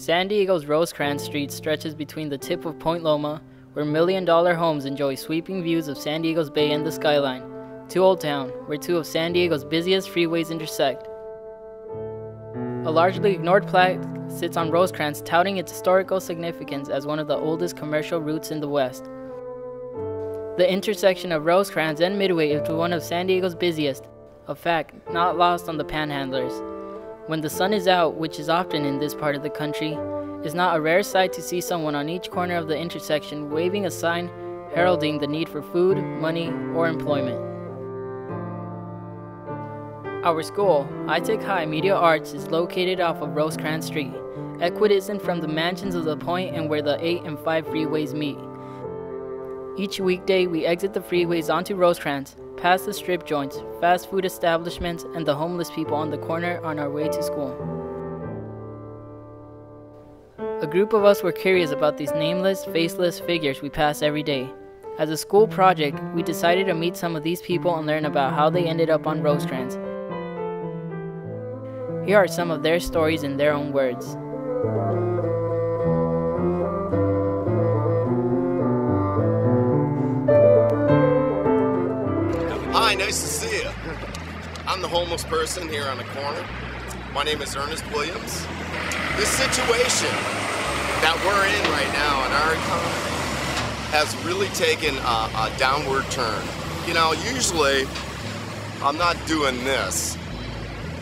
San Diego's Rosecrans Street stretches between the tip of Point Loma, where million-dollar homes enjoy sweeping views of San Diego's bay and the skyline, to Old Town, where two of San Diego's busiest freeways intersect. A largely ignored plaque sits on Rosecrans, touting its historical significance as one of the oldest commercial routes in the West. The intersection of Rosecrans and Midway is one of San Diego's busiest, a fact not lost on the panhandlers. When the sun is out, which is often in this part of the country, it's not a rare sight to see someone on each corner of the intersection waving a sign heralding the need for food, money, or employment. Our school, Itech High Media Arts, is located off of Rosecrans Street, equidistant from the mansions of the Point and where the 8 and 5 freeways meet. Each weekday, we exit the freeways onto Rosecrans, past the strip joints, fast food establishments, and the homeless people on the corner on our way to school. A group of us were curious about these nameless, faceless figures we pass every day. As a school project, we decided to meet some of these people and learn about how they ended up on Rosecrans. Here are some of their stories in their own words. Hi, nice to see you. I'm the homeless person here on the corner. My name is Ernest Williams. This situation that we're in right now in our economy has really taken a downward turn. You know, usually I'm not doing this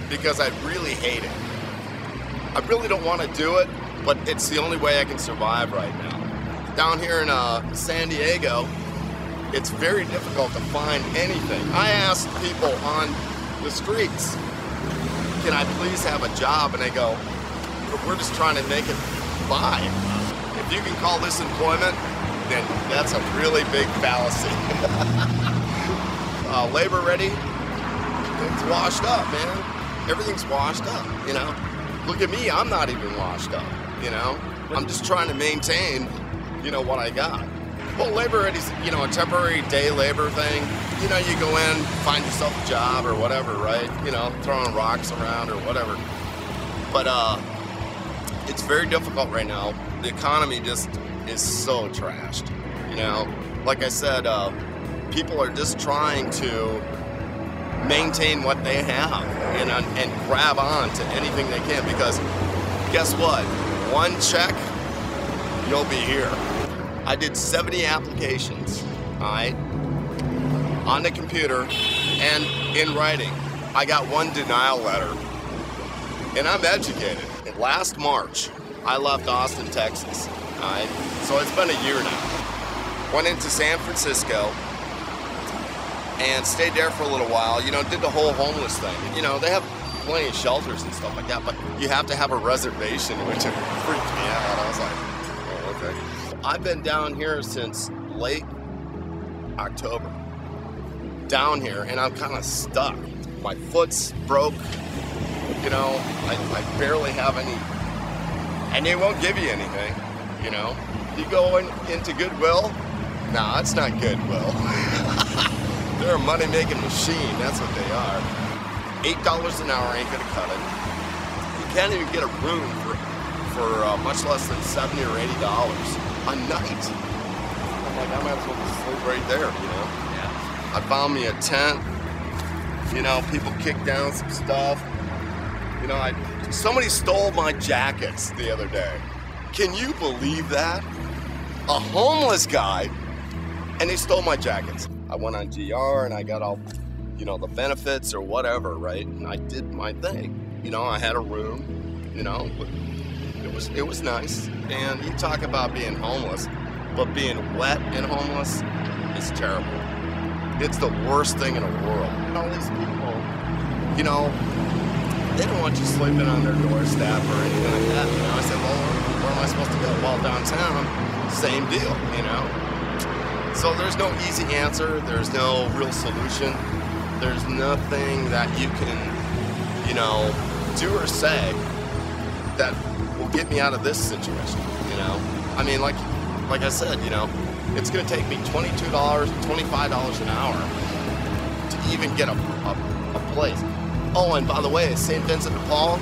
because I really hate it. I really don't want to do it, but it's the only way I can survive right now. Down here in San Diego, it's very difficult to find anything. I ask people on the streets, can I please have a job? And they go, we're just trying to make it by. If you can call this employment, then that's a really big fallacy. Labor ready? It's washed up, man. Everything's washed up, you know? Look at me, I'm not even washed up, you know? I'm just trying to maintain, you know, what I got. Well, labor ready's, you know, a temporary day labor thing. You know, you go in, find yourself a job or whatever, right? You know, throwing rocks around or whatever. But it's very difficult right now. The economy just is so trashed, you know? Like I said, people are just trying to maintain what they have and grab on to anything they can, because guess what? One check, you'll be here. I did 70 applications, all right, on the computer and in writing. I got one denial letter, and I'm educated. Last March, I left Austin, Texas, all right? So it's been a year now. Went into San Francisco and stayed there for a little while, you know, did the whole homeless thing. You know, they have plenty of shelters and stuff like that, but you have to have a reservation, which freaked me out. I was like, oh, okay. I've been down here since late October, down here, and I'm kind of stuck. My foot's broke, you know, I barely have any, and they won't give you anything, you know. You go into Goodwill, nah, it's not Goodwill. They're a money-making machine, that's what they are. $8 an hour ain't gonna cut it. You can't even get a room for much less than $70 or $80 a night. I'm like, I might as well just sleep right there, you know? Yeah. I found me a tent, you know, people kicked down some stuff. You know, somebody stole my jackets the other day. Can you believe that? A homeless guy, and they stole my jackets. I went on GR and I got all, you know, the benefits or whatever, right? And I did my thing. You know, I had a room, you know, but it was nice. And you talk about being homeless, but being wet and homeless is terrible. It's the worst thing in the world. And all these people, you know, they don't want you sleeping on their doorstep or anything like that. You know, I said, well, where am I supposed to go? Well, downtown, same deal, you know? So there's no easy answer. There's no real solution. There's nothing that you can, you know, do or say that will get me out of this situation, you know? I mean, like I said, you know, it's gonna take me $22, $25 an hour to even get a place. Oh, and by the way, St. Vincent de Paul,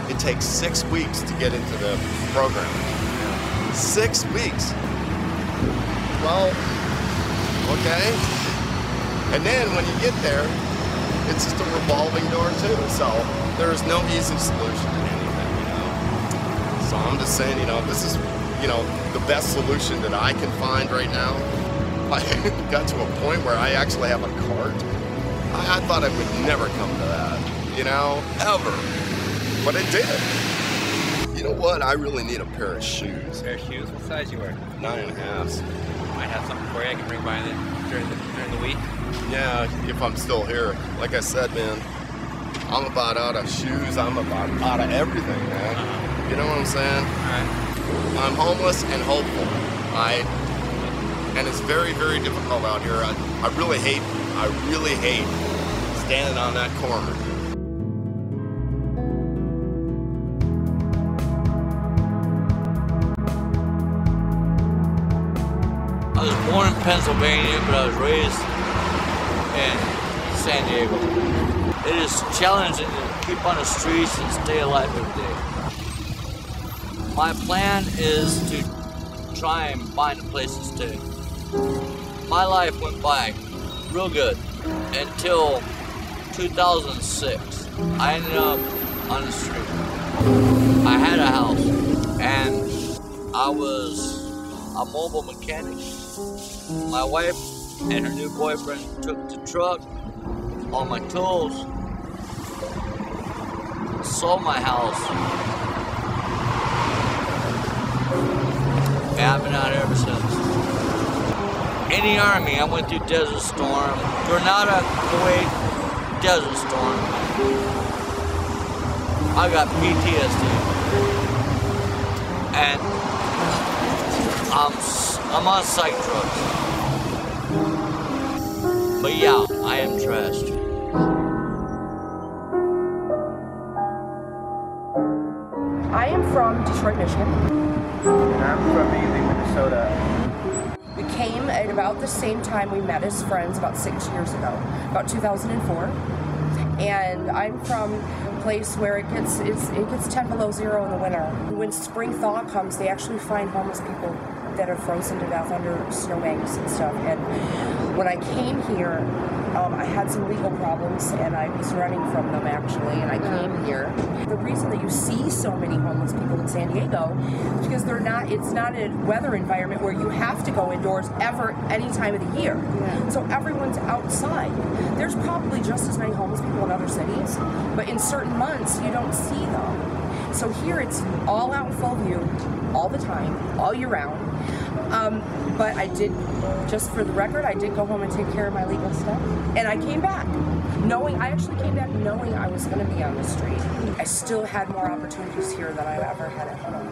it takes 6 weeks to get into the program. 6 weeks. Well, okay. And then when you get there, it's just a revolving door too. So there's no easy solution to anything, you know. So I'm just saying, you know, this is, you know, the best solution that I can find right now. I got to a point where I actually have a cart. I thought I would never come to that, you know, ever. But it did. You know what? I really need a pair of shoes. A pair of shoes? What size you wear? 9.5s. Might have something for you I can bring by during the week. Yeah, if I'm still here. Like I said, man, I'm about out of shoes. I'm about out of everything, man. You know what I'm saying? Alright. I'm homeless and hopeful. And it's very, very difficult out here. I really hate standing on that corner. I was born in Pennsylvania, but I was raised in San Diego. It is challenging to keep on the streets and stay alive every day. My plan is to try and find a place to stay. My life went by real good until 2006. I ended up on the street. I had a house and I was a mobile mechanic. My wife and her new boyfriend took the truck, all my tools, sold my house, and I've been out here ever since. In the Army, I went through Desert Storm, Grenada, Kuwait, Desert Storm. I got PTSD, and I'm on psych drugs. But yeah, I am trashed. I am from Detroit, Michigan. And I'm from Ely, Minnesota. We came at about the same time we met as friends about 6 years ago, about 2004. And I'm from a place where it gets 10 below zero in the winter. When spring thaw comes, they actually find homeless people that are frozen to death under snowbanks and stuff. And when I came here, I had some legal problems and I was running from them actually, and I came here. The reason that you see so many homeless people in San Diego is because it's not a weather environment where you have to go indoors ever, any time of the year. Yeah. So everyone's outside. There's probably just as many homeless people in other cities, but in certain months you don't see them. So here it's all out in full view, all the time, all year round. But I did, just for the record, I did go home and take care of my legal stuff. And I came back, I actually came back knowing I was going to be on the street. I still had more opportunities here than I ever had at home.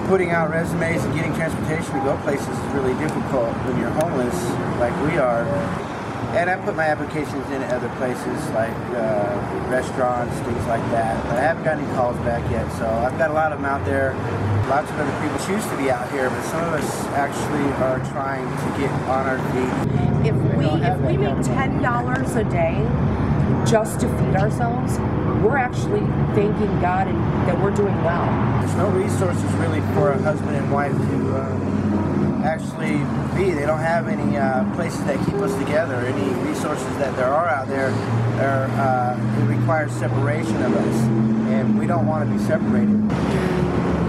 Putting out resumes and getting transportation to go places is really difficult when you're homeless, like we are. And I put my applications in at other places, like restaurants, things like that. But I haven't got any calls back yet, so I've got a lot of them out there. Lots of other people choose to be out here, but some of us actually are trying to get on our feet. If we make $10 a day just to feed ourselves, we're actually thanking God and that we're doing well. There's no resources really for a husband and wife to actually be. They don't have any places that keep us together. Any resources that there are out there, it requires separation of us, and we don't want to be separated.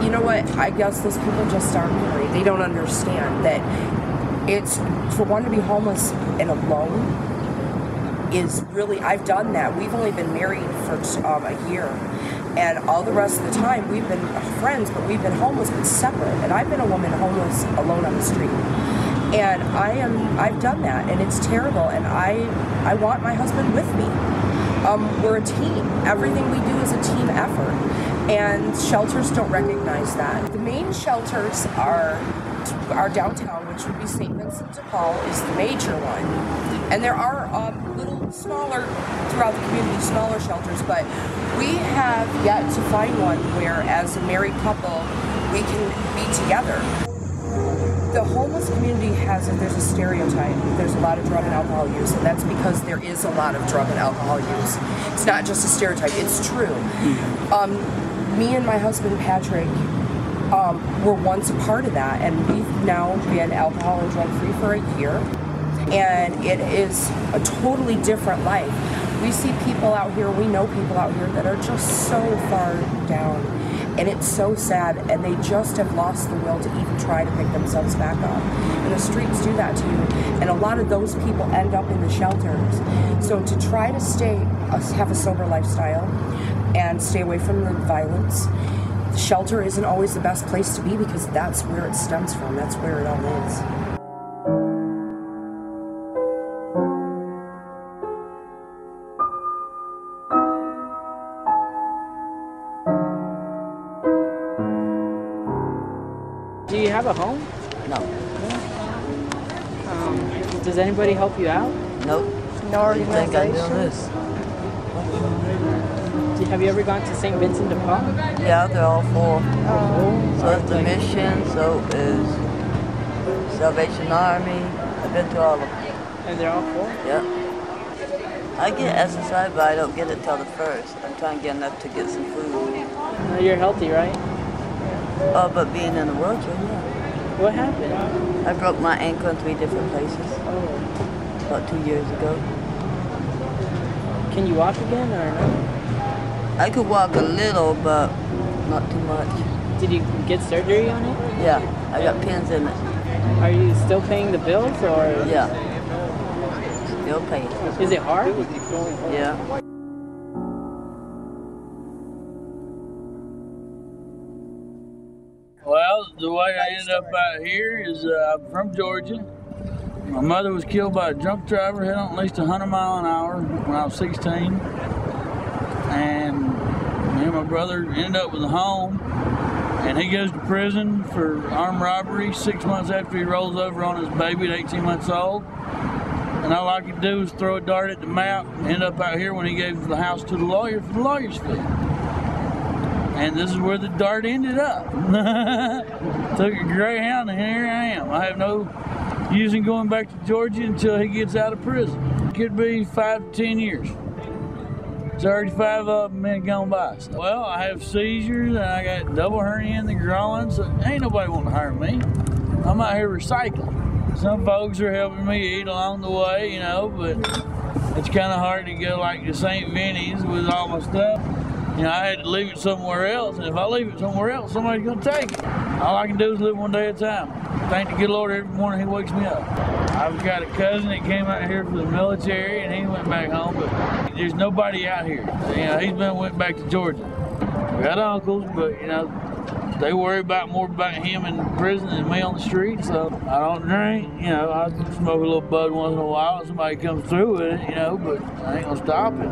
You know what? I guess those people just aren't married. They don't understand that it's, for one to be homeless and alone is really, I've done that. We've only been married for a year. And all the rest of the time, we've been friends, but we've been homeless but separate. And I've been a woman homeless alone on the street. And I've done that, and it's terrible. And I want my husband with me. We're a team. Everything we do is a team effort. And shelters don't recognize that. The main shelters are downtown, which would be St. Vincent de Paul, is the major one. And there are little smaller, throughout the community, smaller shelters, but we have yet to find one where, as a married couple, we can be together. The homeless community there's a stereotype. There's a lot of drug and alcohol use, and that's because there is a lot of drug and alcohol use. It's not just a stereotype, it's true. Me and my husband Patrick were once a part of that, and we've now been alcohol and drug free for a year, and it is a totally different life. We see people out here, we know people out here that are just so far down, and it's so sad, and they just have lost the will to even try to pick themselves back up. And the streets do that to you, and a lot of those people end up in the shelters. So to try to have a sober lifestyle and stay away from the violence, shelter isn't always the best place to be, because that's where it stems from, that's where it all is. Do you have a home? No. Does anybody help you out? Nope. No organization. Think I'm doing this? Have you ever gone to St. Vincent de Paul? Yeah, they're all full. Oh. So is the Mission, so is Salvation Army. I've been to all of them. And they're all full? Yep. I get SSI, but I don't get it till the 1st. I'm trying to get enough to get some food. You're healthy, right? Oh, but being in a wheelchair, yeah. What happened? I broke my ankle in 3 different places about 2 years ago. Can you walk again or no? I could walk a little, but not too much. Did you get surgery on it? Yeah, I got pins in it. Are you still paying the bills or? Yeah. Still paying. Is it hard? Yeah. Well, the way I ended up out here is I'm from Georgia. My mother was killed by a drunk driver heading at least 100 miles an hour when I was 16. And me and my brother ended up with a home. And he goes to prison for armed robbery 6 months after he rolls over on his baby at 18 months old. And all I could do was throw a dart at the map and end up out here when he gave the house to the lawyer for the lawyer's fee. And this is where the dart ended up. Took a Greyhound, and here I am. I have no use in going back to Georgia until he gets out of prison. Could be 5 to 10 years. There's already 5 of them been gone by. Well, I have seizures, and I got double hernia in the groin, so ain't nobody wanting to hire me. I'm out here recycling. Some folks are helping me eat along the way, you know, but it's kind of hard to go like to St. Vinny's with all my stuff. You know, I had to leave it somewhere else, and if I leave it somewhere else, somebody's going to take it. All I can do is live one day at a time. Thank the good Lord every morning he wakes me up. I've got a cousin that came out here for the military, and he went back home, but there's nobody out here. You know, went back to Georgia. We got uncles, but, you know, they worry more about him in prison than me on the street, so I don't drink. You know, I smoke a little bud once in a while if somebody comes through with it, you know, but I ain't going to stop it.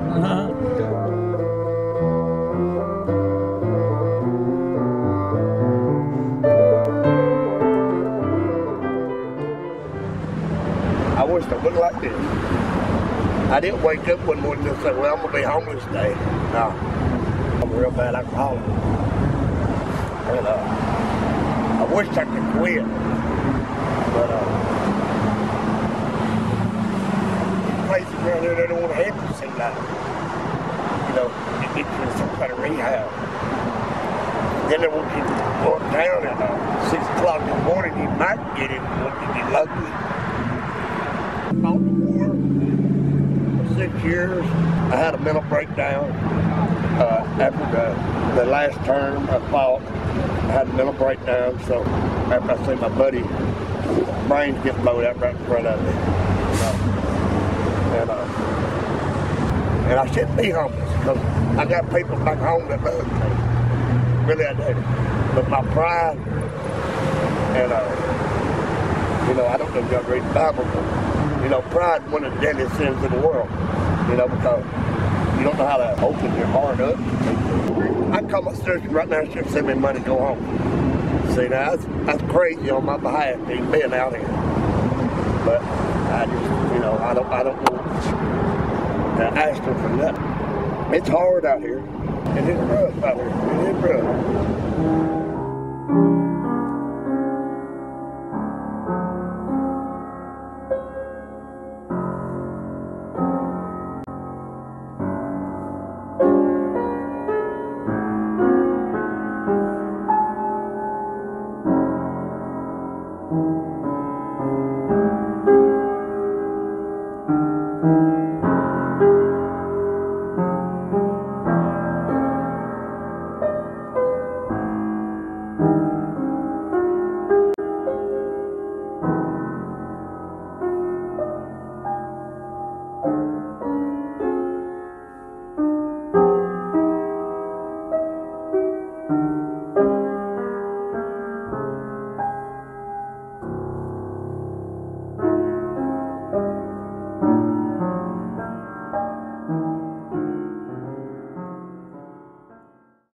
I wish I wasn't like this. I didn't wake up one morning and say, well, I'm going to be homeless today. No. I'm a real bad alcoholic. And I wish I could quit. But places around here, they don't want to help you, seem like. You know, you get you in some kind of rehab. Then they want you to go uptown at 6 o'clock in the morning. You might get it once you get lucky. On the war for 6 years. I had a mental breakdown after the last term I fought. I had a mental breakdown, so after I see my buddy, brains get blowed out right in front of me. And I shouldn't be homeless because I got people back home that love me. Really, I do. But my pride and you know, I don't know if y'all read the Bible, but you know, pride is one of the deadliest sins in the world. You know, because you don't know how to open your heart up. I call my sister right now, she'll send me money to go home. See, now that's crazy on my behalf, even being out here. But I just, you know, I don't want to ask her for nothing. It's hard out here. It is rough out here. It is rough.